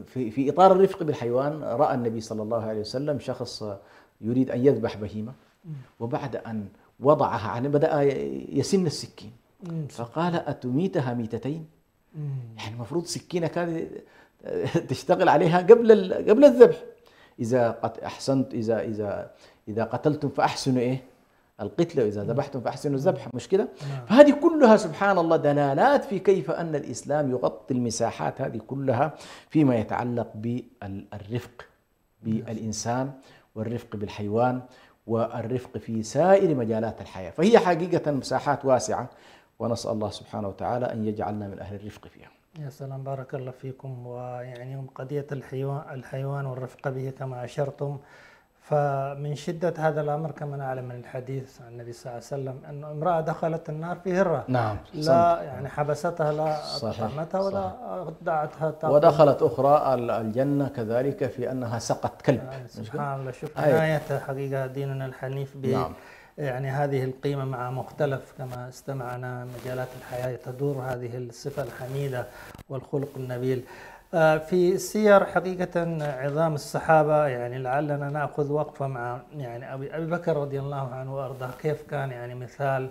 في إطار الرفق بالحيوان رأى النبي صلى الله عليه وسلم شخص يريد أن يذبح بهيمة، وبعد أن وضعها بدأ يسن السكين، فقال أتميتها ميتتين؟ يعني المفروض سكينة هذه تشتغل عليها قبل الذبح. إذا أحسنت إذا قتلتم فأحسنوا إيه القتل، وإذا ذبحتم فأحسنوا الذبح، مش كده؟ فهذه كلها سبحان الله دلالات في كيف أن الإسلام يغطي المساحات هذه كلها فيما يتعلق بالرفق بالإنسان والرفق بالحيوان والرفق في سائر مجالات الحياة. فهي حقيقة مساحات واسعة، ونسأل الله سبحانه وتعالى أن يجعلنا من أهل الرفق فيها. يا سلام، بارك الله فيكم. ويعني قضية الحيوان والرفق به كما أشرتم، فمن شدة هذا الأمر كما نعلم من الحديث عن النبي صلى الله عليه وسلم أن امرأة دخلت النار في هرة. نعم. لا يعني حبستها، لا أطعمتها ولا دعتها تأكل. ودخلت أخرى الجنة كذلك في أنها سقت كلب. يعني سبحان الله، شوف عناية حقيقة ديننا الحنيف نعم. يعني هذه القيمة مع مختلف كما استمعنا مجالات الحياة تدور هذه الصفة الحميدة والخلق النبيل. في السير حقيقة عظام الصحابة، يعني لعلنا نأخذ وقفة مع يعني أبي بكر رضي الله عنه وأرضاه، كيف كان يعني مثال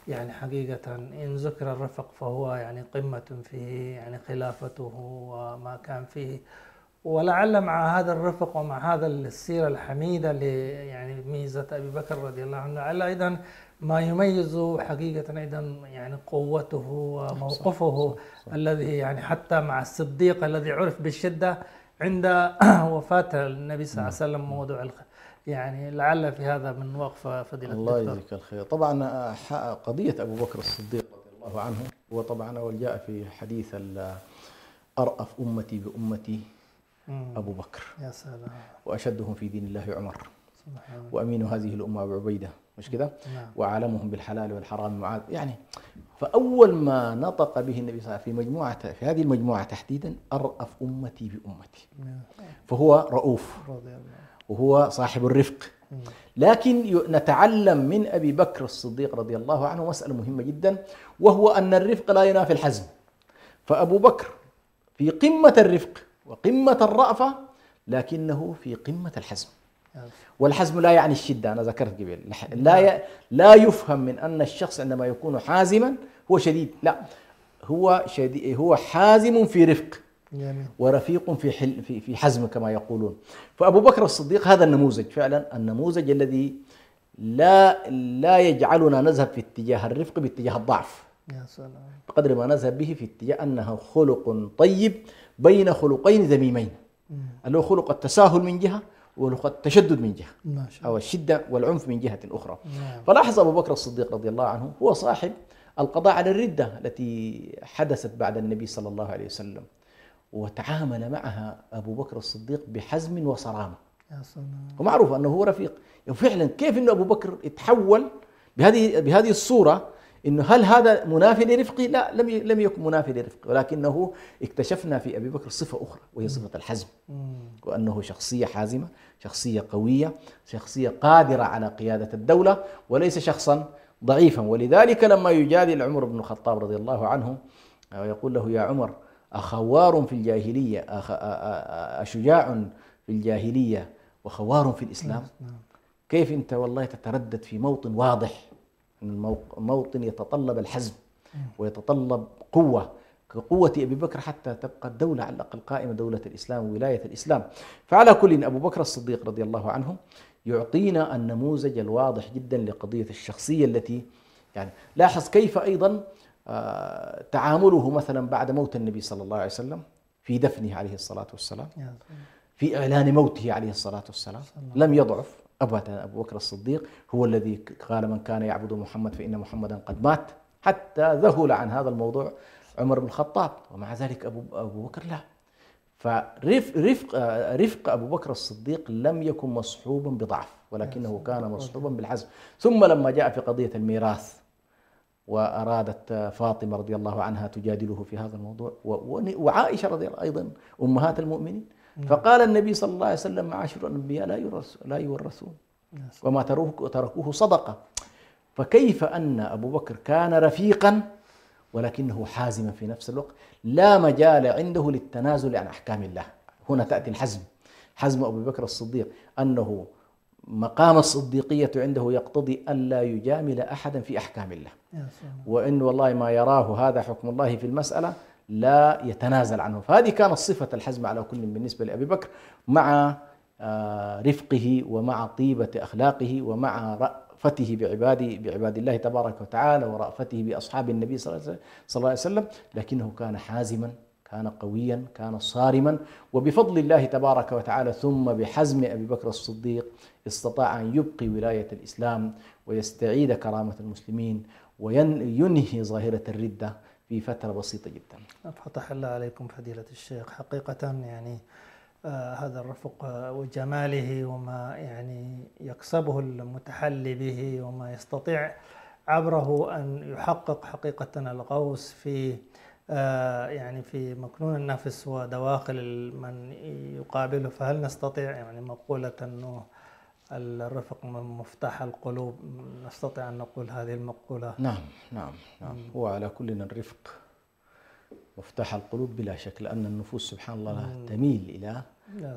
يعني حقيقة إن ذكر الرفق فهو يعني قمة فيه، يعني خلافته وما كان فيه. ولعل مع هذا الرفق ومع هذا السيرة الحميدة يعني ميزة أبي بكر رضي الله عنه، لعل أيضا ما يميز حقيقة أيضا يعني قوته وموقفه الذي يعني حتى مع الصديق الذي عرف بالشدة عند وفاة النبي صلى الله عليه وسلم موضوع يعني لعل في هذا من وقفة فضيلة الله يجزيك الخير. طبعا قضية أبو بكر الصديق رضي الله عنه هو طبعا وجاء في حديث أرأف أمتي بأمتي أبو بكر، يا سلام، وأشدهم في دين الله عمر، وأمين هذه الأمة أبو عبيدة، مش كده؟ وعالمهم بالحلال والحرام معاذ. يعني فأول ما نطق به النبي صلى الله عليه وسلم في هذه المجموعة تحديدا أرأف أمتي بأمتي، فهو رؤوف وهو صاحب الرفق. لكن نتعلم من أبي بكر الصديق رضي الله عنه مسألة مهمة جدا، وهو أن الرفق لا ينافي الحزم. فأبو بكر في قمة الرفق وقمة الرأفة، لكنه في قمة الحزم. والحزم لا يعني الشدة، أنا ذكرت قبل، لا يفهم من أن الشخص عندما يكون حازما هو شديد، لا، هو حازم في رفق ورفيق في حزم كما يقولون. فأبو بكر الصديق هذا النموذج فعلا، النموذج الذي لا يجعلنا نذهب في اتجاه الرفق باتجاه الضعف، يا سلام، بقدر ما نذهب به في اتجاه أنه خلق طيب بين خلقين ذميمين، اللي هو خلق التساهل من جهة وخلق التشدد من جهة، أو الشدة والعنف من جهة أخرى. فلاحظ أبو بكر الصديق رضي الله عنه هو صاحب القضاء على الردة التي حدثت بعد النبي صلى الله عليه وسلم، وتعامل معها أبو بكر الصديق بحزم وصرامة. ومعروف أنه هو رفيق. وفعلا كيف أن أبو بكر يتحول بهذه الصورة، إنه هل هذا منافي لرفقه؟ لا، لم يكن منافي لرفقه، ولكنه اكتشفنا في أبي بكر صفة أخرى وهي صفة الحزم، وأنه شخصية حازمة، شخصية قوية، شخصية قادرة على قيادة الدولة، وليس شخصا ضعيفا. ولذلك لما يجادل عمر بن الخطاب رضي الله عنه ويقول له: يا عمر، أخوار في الجاهلية، أشجاع في الجاهلية وخوار في الإسلام؟ كيف أنت والله تتردد في موطن واضح، موطن يتطلب الحزم ويتطلب قوة كقوة أبي بكر حتى تبقى الدولة على الأقل قائمة، دولة الإسلام وولاية الإسلام. فعلى كل، أبو بكر الصديق رضي الله عنه يعطينا النموذج الواضح جدا لقضية الشخصية التي يعني لاحظ كيف أيضا تعامله مثلا بعد موت النبي صلى الله عليه وسلم في دفنه عليه الصلاة والسلام، في إعلان موته عليه الصلاة والسلام، لم يضعف أبدا. أبو بكر الصديق هو الذي قال: من كان يعبد محمد فإن محمدا قد مات، حتى ذهل عن هذا الموضوع عمر بن الخطاب، ومع ذلك أبو بكر لا. فرفق أبو بكر الصديق لم يكن مصحوبا بضعف، ولكنه كان مصحوبا بالحزم. ثم لما جاء في قضية الميراث وأرادت فاطمة رضي الله عنها تجادله في هذا الموضوع، وعائشة رضي الله أيضا أمهات المؤمنين، فقال النبي صلى الله عليه وسلم: معاشر الأنبياء لا يورثون، وما تركوه صدقة. فكيف أن أبو بكر كان رفيقا ولكنه حازما في نفس الوقت، لا مجال عنده للتنازل عن أحكام الله. هنا تأتي الحزم، حزم أبو بكر الصديق، أنه مقام الصديقية عنده يقتضي ألا يجامل أحدا في أحكام الله، وإن والله ما يراه هذا حكم الله في المسألة لا يتنازل عنه. فهذه كانت صفة الحزم على كل بالنسبة لأبي بكر، مع رفقه ومع طيبة أخلاقه ومع رأفته بعباد الله تبارك وتعالى، ورأفته بأصحاب النبي صلى الله عليه وسلم، لكنه كان حازما، كان قويا، كان صارما. وبفضل الله تبارك وتعالى ثم بحزم أبي بكر الصديق استطاع أن يبقي ولاية الإسلام ويستعيد كرامة المسلمين وينهي ظاهرة الردة في فترة بسيطة جدا. فتح الله عليكم فضيلة الشيخ. حقيقة يعني هذا الرفق وجماله وما يعني يكسبه المتحلي به وما يستطيع عبره أن يحقق حقيقة الغوص في يعني في مكنون النفس ودواخل من يقابله. فهل نستطيع يعني مقولة أنه الرفق مفتاح القلوب، نستطيع أن نقول هذه المقولة؟ نعم. هو على كل الرفق مفتاح القلوب بلا شك، لأن النفوس سبحان الله تميل إلى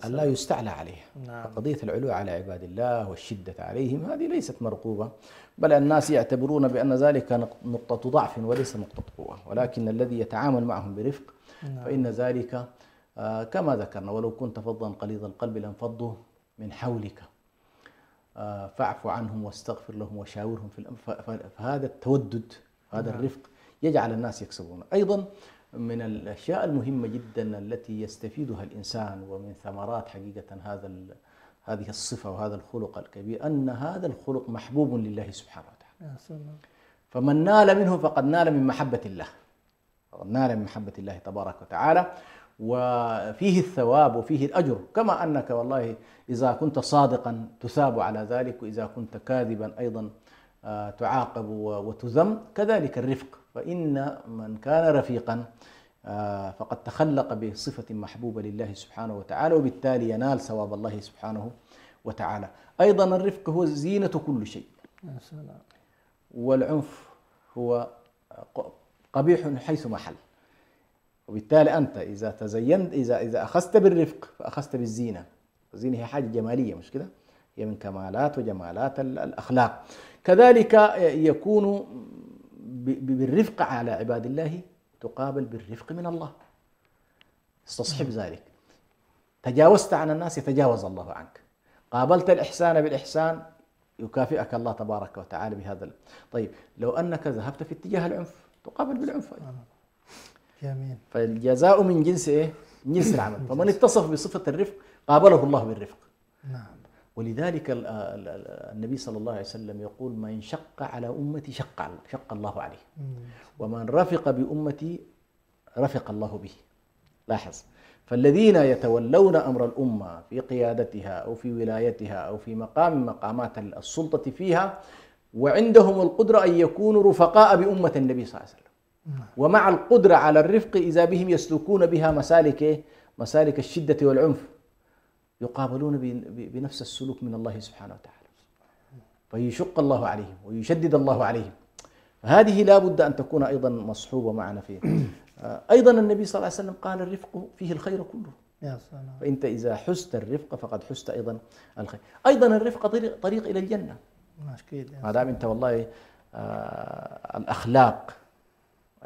أن لا يستعلى عليها. فقضية العلو على عباد الله والشدة عليهم هذه ليست مرغوبة، بل الناس يعتبرون بأن ذلك نقطة ضعف وليس نقطة قوة، ولكن الذي يتعامل معهم برفق فإن ذلك كما ذكرنا: ولو كنت فظا غليظ القلب لانفضوا من حولك فاعف عنهم واستغفر لهم وشاورهم في الأمر. فهذا التودد، هذا الرفق يجعل الناس يكسبون. أيضا من الأشياء المهمة جدا التي يستفيدها الإنسان ومن ثمرات حقيقة هذه الصفة وهذا الخلق الكبير، أن هذا الخلق محبوب لله سبحانه وتعالى. فمن نال منه فقد نال من محبة الله، فقد نال من محبة الله تبارك وتعالى، وفيه الثواب وفيه الأجر. كما أنك والله إذا كنت صادقا تثاب على ذلك، وإذا كنت كاذبا أيضا تعاقب وتذم، كذلك الرفق. فإن من كان رفيقا فقد تخلق بصفة محبوبة لله سبحانه وتعالى، وبالتالي ينال ثواب الله سبحانه وتعالى. أيضا الرفق هو زينة كل شيء، والعنف هو قبيح حيث محل. وبالتالي أنت إذا تزينت، إذا أخذت بالرفق فأخذت بالزينة. الزينة هي حاجة جمالية، مش كده؟ هي من كمالات وجمالات الأخلاق. كذلك يكون بالرفق على عباد الله تقابل بالرفق من الله، استصحب ذلك. تجاوزت عن الناس يتجاوز الله عنك، قابلت الإحسان بالإحسان يكافئك الله تبارك وتعالى بهذا. طيب لو أنك ذهبت في اتجاه العنف تقابل بالعنف أيضا. جميل. فالجزاء من جنس إيه؟ من جنس العمل. فمن اتصف بصفة الرفق قابله الله بالرفق. نعم. ولذلك النبي صلى الله عليه وسلم يقول: من شق على أمتي شق الله عليه، ومن رفق بأمتي رفق الله به. لاحظ، فالذين يتولون أمر الأمة في قيادتها أو في ولايتها أو في مقام مقامات السلطة فيها، وعندهم القدرة أن يكونوا رفقاء بأمة النبي صلى الله عليه وسلم، ومع القدرة على الرفق إذا بهم يسلكون بها مسالك الشدة والعنف، يقابلون بنفس السلوك من الله سبحانه وتعالى، فيشق الله عليهم ويشدد الله عليهم. هذه لا بد أن تكون أيضا مصحوبة معنا فيه. أيضا النبي صلى الله عليه وسلم قال الرفق فيه الخير كله. يا سلام. فأنت إذا حزت الرفق فقد حزت أيضا الخير. أيضا الرفق طريق إلى الجنة. أكيد. ما دام أنت والله الأخلاق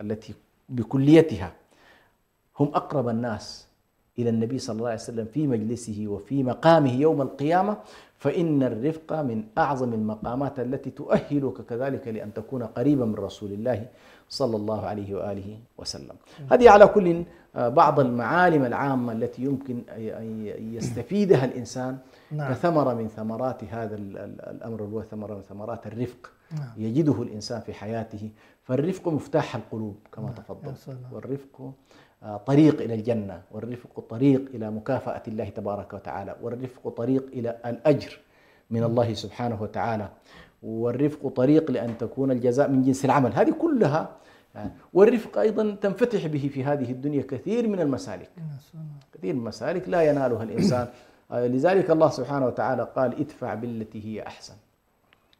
التي بكليتها هم أقرب الناس إلى النبي صلى الله عليه وسلم في مجلسه وفي مقامه يوم القيامة، فإن الرفق من أعظم المقامات التي تؤهلك كذلك لأن تكون قريبا من رسول الله صلى الله عليه وآله وسلم. هذه على كل بعض المعالم العامة التي يمكن أن يستفيدها الإنسان كثمرة من ثمرات هذا الأمر، هو ثمرة من ثمرات الرفق يجده الإنسان في حياته. فالرفق مفتاح القلوب كما تفضل، والرفق طريق إلى الجنة، والرفق طريق إلى مكافأة الله تبارك وتعالى، والرفق طريق إلى الأجر من الله سبحانه وتعالى، والرفق طريق لأن تكون الجزاء من جنس العمل. هذه كلها والرفق أيضا تنفتح به في هذه الدنيا كثير من المسالك، كثير من المسالك لا ينالها الإنسان. لذلك الله سبحانه وتعالى قال ادفع بالتي هي أحسن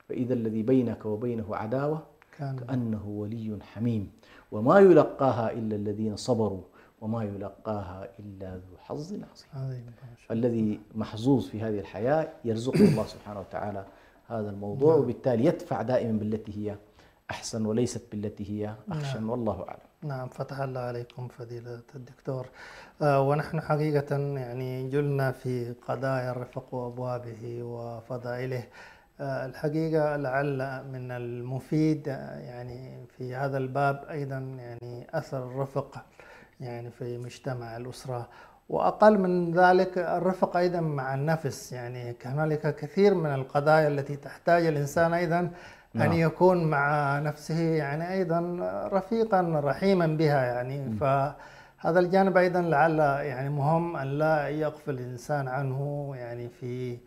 فإذا الذي بينك وبينه عداوة كأنه ولي حميم وما يلقاها إلا الذين صبروا وما يلقاها إلا ذو حظ عظيم. الذي محظوظ في هذه الحياة يرزقه الله سبحانه وتعالى هذا الموضوع، وبالتالي يدفع دائما بالتي هي أحسن وليست بالتي هي أخشن. والله أعلم. نعم، فتح الله عليكم فضيلة الدكتور. ونحن حقيقة يعني جلنا في قضايا الرفق وأبوابه وفضائله. الحقيقة لعل من المفيد يعني في هذا الباب أيضا يعني أثر الرفق يعني في مجتمع الأسرة، وأقل من ذلك الرفق أيضا مع النفس. يعني هنالك كثير من القضايا التي تحتاج الإنسان أيضا أن يكون مع نفسه يعني أيضا رفيقا رحيما بها. يعني فهذا الجانب أيضا لعل يعني مهم أن لا يغفل الإنسان عنه، يعني في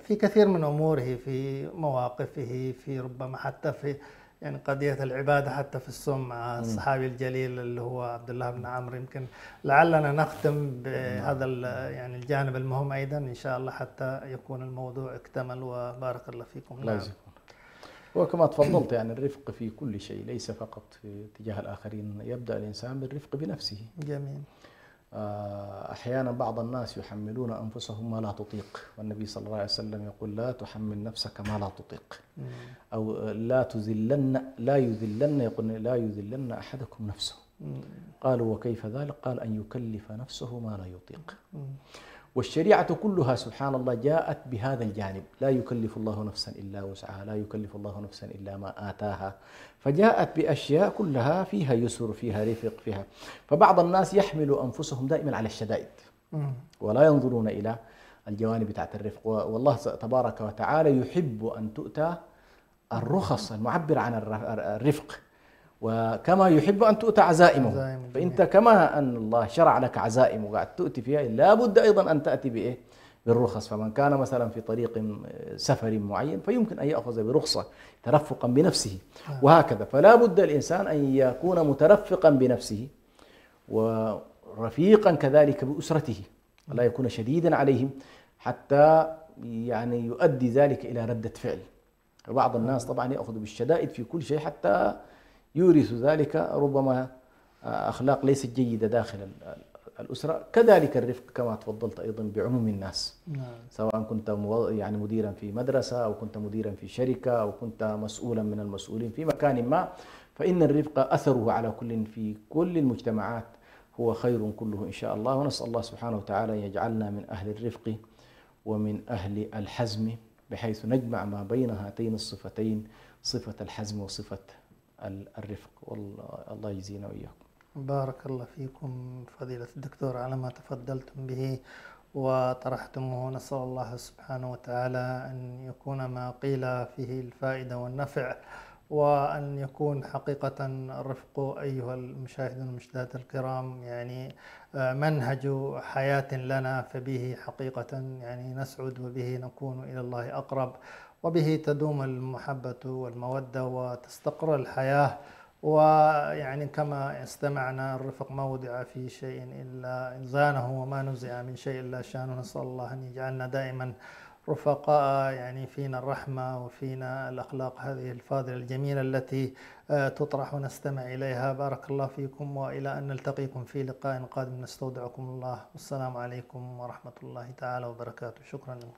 كثير من أموره، في مواقفه، في ربما حتى في يعني قضية العبادة، حتى في الصوم مع الصحابي الجليل اللي هو عبد الله بن عمرو. يمكن لعلنا نختم بهذا يعني الجانب المهم أيضا إن شاء الله حتى يكون الموضوع اكتمل. وبارك الله فيكم. الله يجزيكم. وكما تفضلت يعني الرفق في كل شيء، ليس فقط في تجاه الآخرين. يبدأ الإنسان بالرفق بنفسه. جميل. أحيانا بعض الناس يحملون أنفسهم ما لا تطيق، والنبي صلى الله عليه وسلم يقول لا تحمل نفسك ما لا تطيق، أو لا يذلن أحدكم نفسه. قالوا وكيف ذلك؟ قال أن يكلف نفسه ما لا يطيق. والشريعة كلها سبحان الله جاءت بهذا الجانب، لا يكلف الله نفسا إلا وسعها، لا يكلف الله نفسا إلا ما آتاها، فجاءت بأشياء كلها فيها يسر، فيها رفق، فيها. فبعض الناس يحمل أنفسهم دائما على الشدائد ولا ينظرون إلى الجوانب بتاعت الرفق. والله تبارك وتعالى يحب أن تؤتى الرخص المعبر عن الرفق، وكما يحب أن تؤتى عزائمه. فأنت كما أن الله شرع لك عزائم وقاعد تؤتي فيها، لا بد أيضا أن تأتي بإيه؟ بالرخص. فمن كان مثلا في طريق سفر معين فيمكن أن يأخذ برخصة ترفقا بنفسه، وهكذا. فلا بد الإنسان أن يكون مترفقا بنفسه ورفيقا كذلك بأسرته، ولا يكون شديدا عليهم حتى يعني يؤدي ذلك إلى ردة فعل. بعض الناس طبعا يأخذ بالشدائد في كل شيء حتى يورث ذلك ربما أخلاق ليست جيدة داخل الأسرة. كذلك الرفق كما تفضلت أيضا بعموم الناس، سواء كنت يعني مديرا في مدرسة أو كنت مديرا في شركة أو كنت مسؤولا من المسؤولين في مكان ما، فإن الرفق أثره على كل في كل المجتمعات هو خير كله إن شاء الله. ونسأل الله سبحانه وتعالى أن يجعلنا من أهل الرفق ومن أهل الحزم، بحيث نجمع ما بين هاتين الصفتين، صفة الحزم وصفة الرفق. والله يجزينا وإياكم. بارك الله فيكم فضيلة الدكتور على ما تفضلتم به وطرحتموه. نسأل الله سبحانه وتعالى أن يكون ما قيل فيه الفائدة والنفع، وأن يكون حقيقة الرفق أيها المشاهدون والمشاهدات الكرام يعني منهج حياة لنا، فبه حقيقة يعني نسعد وبه نكون إلى الله أقرب، وبه تدوم المحبة والمودة وتستقر الحياة. ويعني كما استمعنا الرفق ما وضع في شيء إلا زانه وما نزع من شيء إلا شانه. نسأل الله أن يجعلنا دائما رفقاء يعني فينا الرحمة وفينا الأخلاق هذه الفاضلة الجميلة التي تطرح ونستمع إليها. بارك الله فيكم، وإلى أن نلتقيكم في لقاء قادم نستودعكم الله، والسلام عليكم ورحمة الله تعالى وبركاته. شكرا لكم.